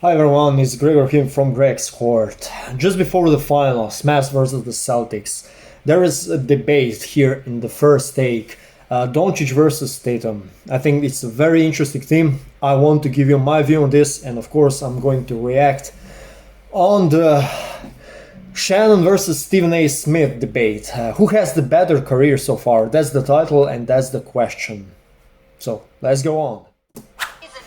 Hi everyone, it's Gregor here from Greg's Court. Just before the finals, Mavs versus the Celtics, there is a debate here in the first take. Doncic versus Tatum. I think it's a very interesting team. I want to give you my view on this, and of course I'm going to react on the Shannon versus Stephen A. Smith debate. Who has the better career so far? That's the title and that's the question. So let's go on.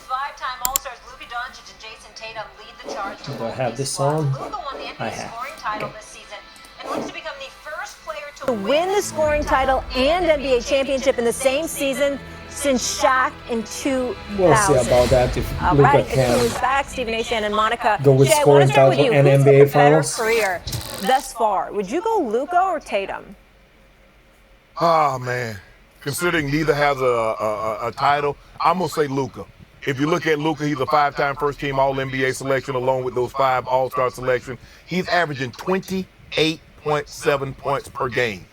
Five-time All-Stars Luka Doncic and Jayson Tatum lead the charge. Do I have this on? Luka won the I NBA have. scoring title this season and looks to become the first player to win the scoring title and NBA championship in the same season since Shaq in 2000. We'll see about that if Luka right, can is back. Stephen A. Shannon, Monica. go with Jay, scoring title and Who's NBA had the better finals. career thus far? Would you go Luka or Tatum? Oh, man. Considering neither has a title, I'm going to say Luka. If you look at Luka, he's a five-time first-team All-NBA selection along with those 5 All-Star selections. He's averaging 28.7 points per game.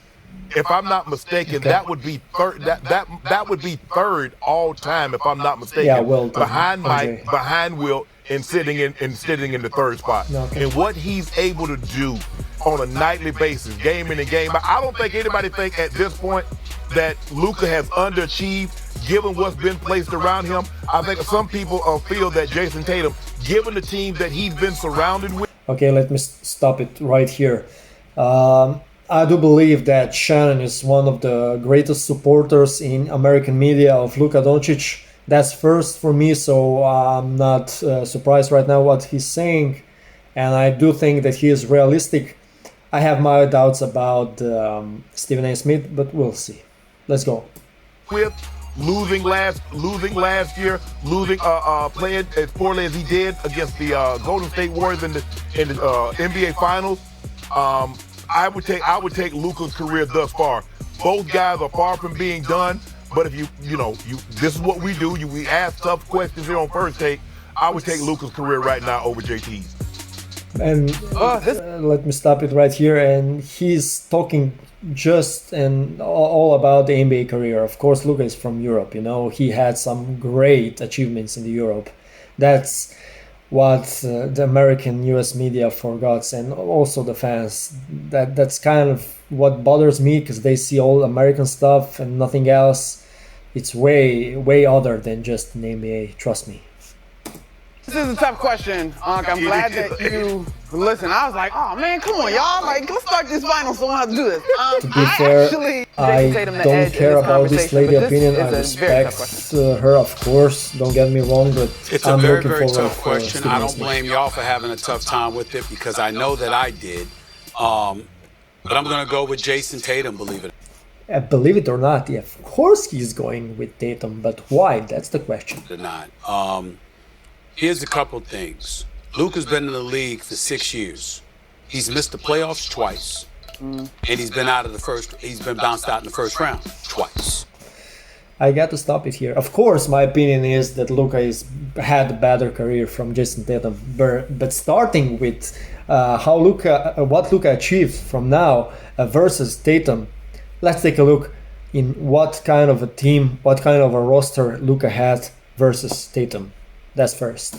If I'm not mistaken, that would be third. That would be third all time, if I'm not mistaken. Yeah, well, behind Mike, behind Wilt, and sitting in the third spot. Okay. And what he's able to do on a nightly basis, game in and game out. I don't think anybody think at this point that Luka has underachieved given what's been placed around him. I think some people feel that Jayson Tatum, given the team that he's been surrounded with. Okay, let me stop it right here. I do believe that Shannon is one of the greatest supporters in American media of Luka Doncic. That's first for me, so I'm not surprised right now what he's saying. And I do think that he is realistic. I have my doubts about Stephen A. Smith, but we'll see. Let's go. With losing last year, playing as poorly as he did against the Golden State Warriors in the NBA Finals. I would take Luka's career thus far. Both guys are far from being done, but if you this is what we do. We ask tough questions here on First Take. I would take Luka's career right now over JT's. And let me stop it right here. And he's talking just and all about the NBA career. Of course, Luka is from Europe. He had some great achievements in Europe. That's what the American US media forgets, and also the fans. That's kind of what bothers me, because they see all American stuff and nothing else. It's way other than just an NBA, trust me. This is a tough question, Unc. I'm glad that you listen. I was like, oh man, come on, y'all. Like, let's start this final so I don't have to do this. To be fair, I don't care about this lady opinion. I respect her, of course. Don't get me wrong, but it's a very tough question. I don't blame y'all for having a tough time with it, because I know that I did. But I'm going to go with Jayson Tatum, believe it. Believe it or not, yeah, of course he's going with Tatum, but why? That's the question. Or not. Here's a couple things. Luka's been in the league for 6 years. He's missed the playoffs twice, and he's been bounced out in the first round twice. I got to stop it here. Of course, my opinion is that Luka had a better career from Jayson Tatum, but starting with what Luka achieved from now versus Tatum, let's take a look in what kind of a team, what kind of a roster Luka had versus Tatum. That's first.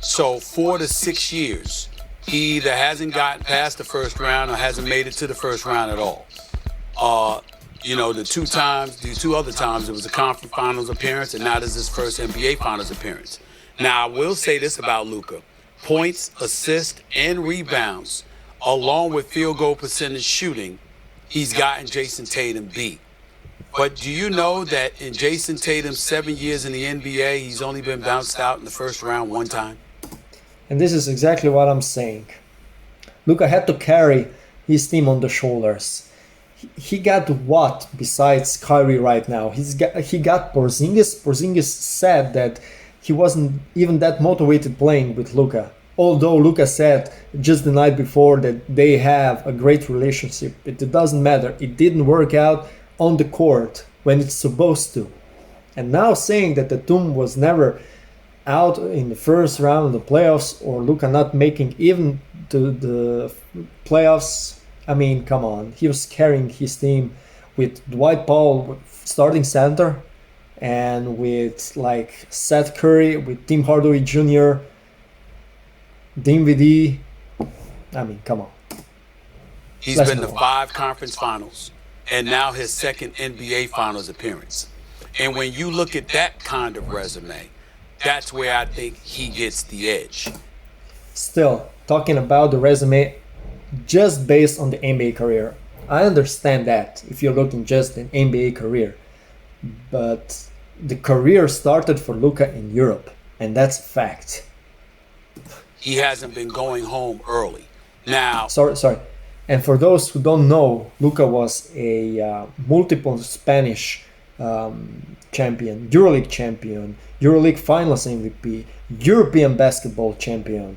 So 4 to 6 years, he either hasn't gotten past the first round or hasn't made it to the first round at all. The two other times, it was a conference finals appearance, and now this is his first NBA finals appearance. Now, I will say this about Luka. Points, assists, and rebounds, along with field goal percentage shooting, he's gotten Jayson Tatum beat. But do you know that in Jayson Tatum's 7 years in the NBA, he's only been bounced out in the first round one time? And this is exactly what I'm saying. Luka had to carry his team on the shoulders. He got what besides Kyrie right now? He got Porzingis. Porzingis said that he wasn't even that motivated playing with Luka. Although Luka said just the night before that they have a great relationship. It doesn't matter. It didn't work out on the court when it's supposed to. And now saying that the team was never out in the first round of the playoffs, or Luka not making even to the playoffs, I mean, come on. He was carrying his team with Dwight Powell starting center, and with like Seth Curry, with Tim Hardaway Jr., Dinwiddie. I mean, come on. He's Let's been to move on. 5 conference finals and now his second NBA finals appearance. And when you look at that kind of resume, that's where I think he gets the edge. Still, talking about the resume just based on the NBA career. I understand that if you're looking just an NBA career. But the career started for Luka in Europe. And that's a fact. He hasn't been going home early. Now, Sorry. And for those who don't know, Luka was a multiple Spanish champion, EuroLeague champion, EuroLeague Finals MVP, European basketball champion,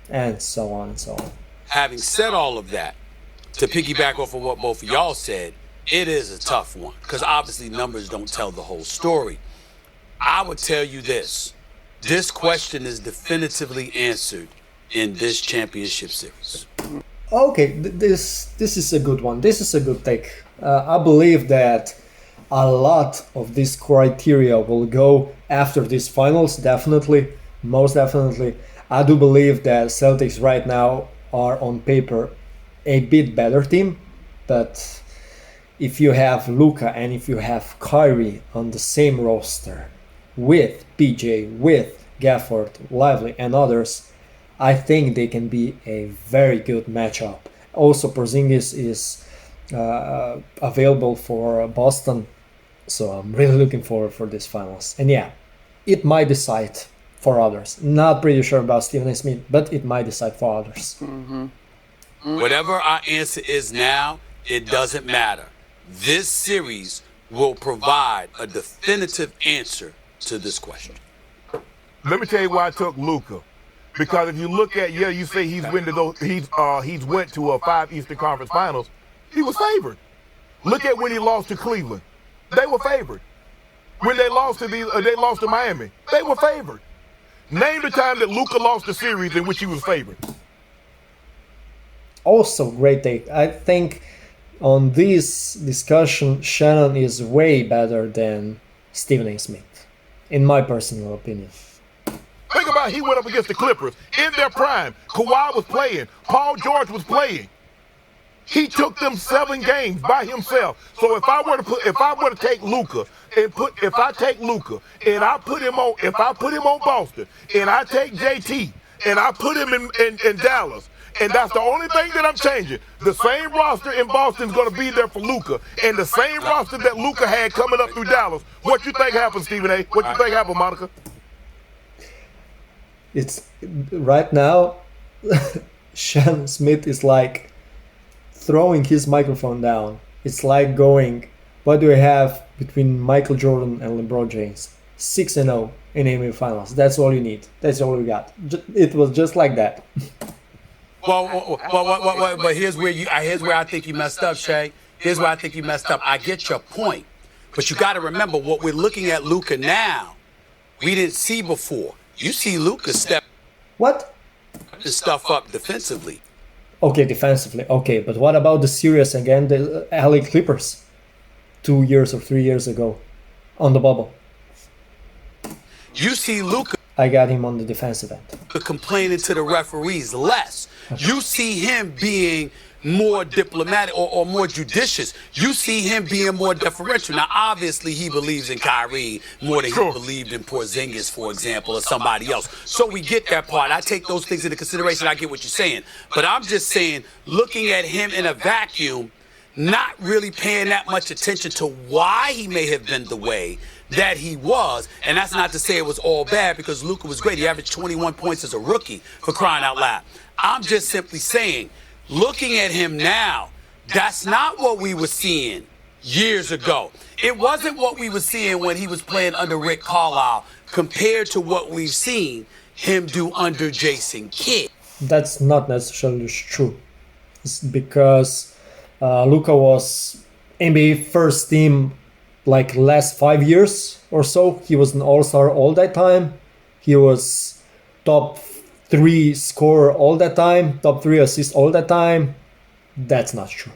and so on and so on. having said all of that, to piggyback off of what both of y'all said, it is a tough one because obviously numbers don't tell the whole story. I would tell you this. This question is definitively answered in this championship series. Okay, this is a good one. This is a good take. I believe that a lot of this criteria will go after these finals, definitely, most definitely. I do believe that Celtics right now are on paper a bit better team, but if you have Luka and if you have Kyrie on the same roster with PJ, with Gafford, Lively, and others, I think they can be a very good matchup. Also, Porzingis is available for Boston, so I'm really looking forward for this finals. And yeah, it might decide for others. Not pretty sure about Stephen A. Smith, but it might decide for others. Whatever our answer is now, it doesn't matter. This series will provide a definitive answer to this question. Let me tell you why I took Luka. Because if you look at, you say he's been to those, he's went to 5 Eastern Conference Finals. He was favored. Look at when he lost to Cleveland. They were favored. When they lost to Miami, they were favored. Name the time that Luka lost the series in which he was favored. Also, great take. I think on this discussion, Shannon is way better than Stephen A. Smith, in my personal opinion. Think about it, he went up against the Clippers in their prime. Kawhi was playing. Paul George was playing. He took them 7 games by himself. So if I were to take Luka and if I put him on Boston and I take JT and I put him in Dallas, and that's the only thing that I'm changing. The same roster in Boston is going to be there for Luka, and the same roster that Luka had coming up through Dallas. What you think happened, Stephen A? What you think happened, Monica? It's right now, Shannon Smith is like throwing his microphone down. It's like going, what do we have between Michael Jordan and LeBron James? 6-0 in NBA Finals. That's all you need. That's all we got. It was just like that. But here's where I think you messed up, Shay. Here's where I think you messed up. I get your point, but you got to remember what we're looking at Luka now. We didn't see before. You see Luka step What? this stuff up defensively. Okay, defensively. Okay, but what about the series against the LA Clippers 2 years or 3 years ago on the bubble? You see Luka I got him on the defensive end. complaining to the referees less. You see him being more diplomatic or more judicious. You see him being more deferential. Now, obviously, he believes in Kyrie more than he believed in Porzingis, for example, or somebody else. So we get that part. I take those things into consideration. I get what you're saying. But I'm just saying, looking at him in a vacuum, not really paying that much attention to why he may have been the way that he was. And that's not to say it was all bad, because Luka was great. He averaged 21 points as a rookie, for crying out loud. I'm just simply saying, looking at him now, that's not what we were seeing years ago. It wasn't what we were seeing when he was playing under Rick Carlisle compared to what we've seen him do under Jason Kidd. That's not necessarily true. It's because Luka was NBA first team like last 5 years or so. He was an all-star all that time. He was top 3 scorer all that time, top 3 assist all that time. That's not true.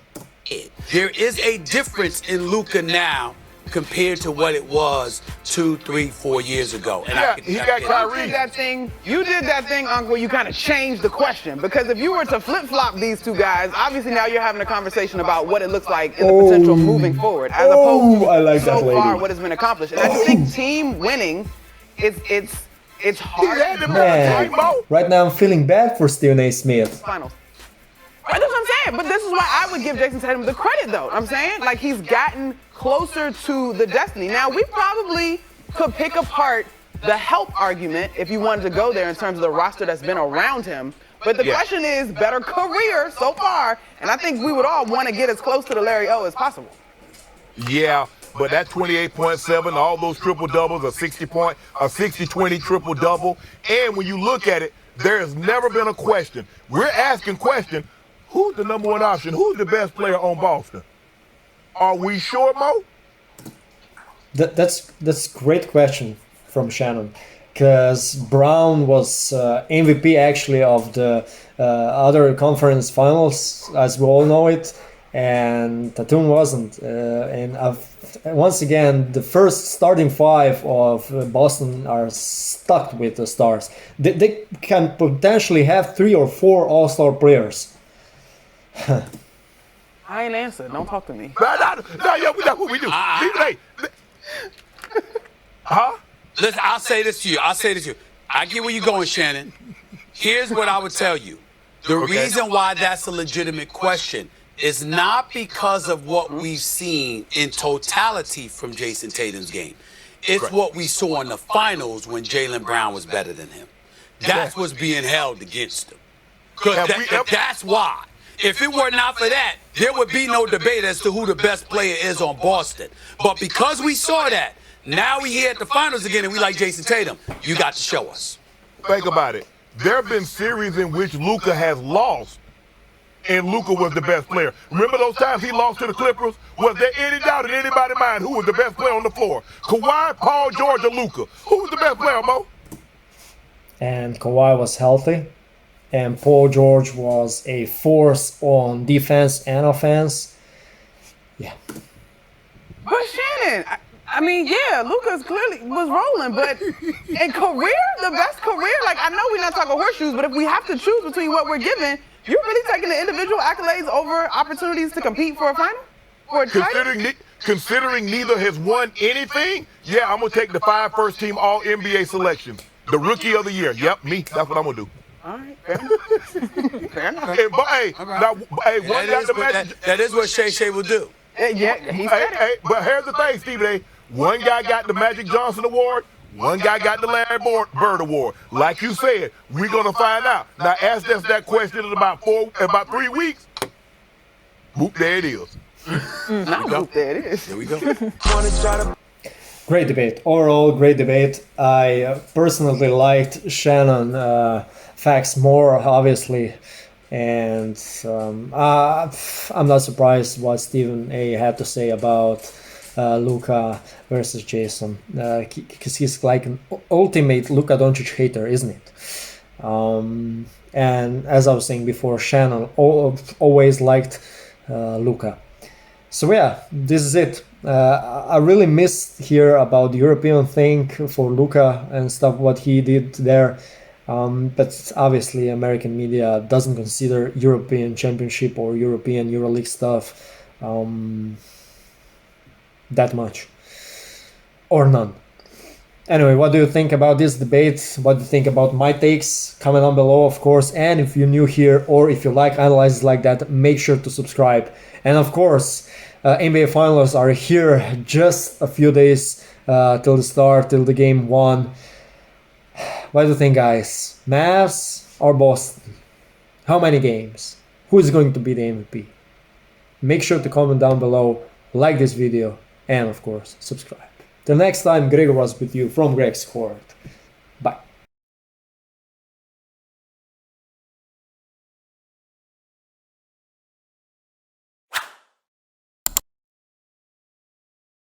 There is a difference in Luka now compared to what it was 2, 3, 4 years ago. And Yeah, he got Kyrie. You did that thing, Uncle. You kind of changed the question, because if you were to flip-flop these two guys, obviously now you're having a conversation about what it looks like in the potential moving forward, as opposed to I like so that lady. far what has been accomplished. And I just think team winning, it's hard. Man, right now I'm feeling bad for Stephen A. Smith. Finals. Right, that's what I'm saying. But this is why I would give Jayson Tatum the credit, though. I'm saying, like, he's gotten closer to the destiny. Now, we probably could pick apart the help argument if you wanted to go there in terms of the roster that's been around him. But the question is, better career so far, and I think we would all want to get as close to the Larry O as possible. Yeah, but that 28.7, all those triple doubles, a 60-20 triple double, and when you look at it, there has never been a question. We're asking question, who's the number one option? Who's the best player on Boston? Are we sure, Mo? That's a great question from Shannon, because Brown was MVP actually of the other conference finals, as we all know it, and Tatum wasn't. Once again, the first starting five of Boston are stuck with the stars. They can potentially have 3 or 4 all-star players. I ain't answered. Don't talk to me. No, that's what we do. Huh? Listen, I'll say this to you. I get where you're going, Shannon. Here's what I would tell you. The reason why that's a legitimate question is not because of what we've seen in totality from Jayson Tatum's game. It's what we saw in the finals when Jaylen Brown was better than him. That's what's being held against him. That's why. If it were not for that, there would be no debate as to who the best player is on Boston. But because we saw that, now we here at the finals again and we like Jayson Tatum. You got to show us. Think about it. There have been series in which Luka has lost, and Luka was the best player. Remember those times he lost to the Clippers? Was there any doubt in anybody's mind who was the best player on the floor? Kawhi, Paul George, or Luka? Who was the best player, Mo? And Kawhi was healthy, and Paul George was a force on defense and offense. Yeah. But Shannon, I mean, yeah, Luka's clearly was rolling, but in career, the best career, like, I know we're not talking horseshoes, but if we have to choose between what we're given, you're really taking the individual accolades over opportunities to compete for a final? For a title? Considering neither has won anything, yeah, I'm going to take the 5 first-team All-NBA selections. The Rookie of the Year. Yep, me. That's what I'm going to do. All right, fair enough. Fair enough. That is what Shay will do. Yeah, he said it. But here's the thing, Stephen A. One guy got the Magic Johnson Award. One guy got the Larry Bird Award. Like you said, we're going to find out. Now, ask us that question in about 3 weeks. Whoop, there it is. There it is. There we go. Great debate. Overall, great debate. I personally liked Shannon facts more, obviously. And I'm not surprised what Stephen A. had to say about Luka versus Jayson, because he's like an ultimate Luka Doncic hater, isn't it? And as I was saying before, Shannon always liked Luka. So yeah, this is it. I really missed here about the European thing for Luka and stuff, what he did there. But obviously American media doesn't consider European Championship or European EuroLeague stuff that much. Or none. Anyway, what do you think about this debate? What do you think about my takes? Comment down below, of course. And if you're new here or if you like analyses like that, make sure to subscribe. And of course, NBA Finals are here, just a few days till the start, till the game 1. What do you think, guys? Mavs or Boston? How many games? Who is going to be the MVP? Make sure to comment down below, like this video, and of course, subscribe. Till next time, Gregor was with you from Greg's Court.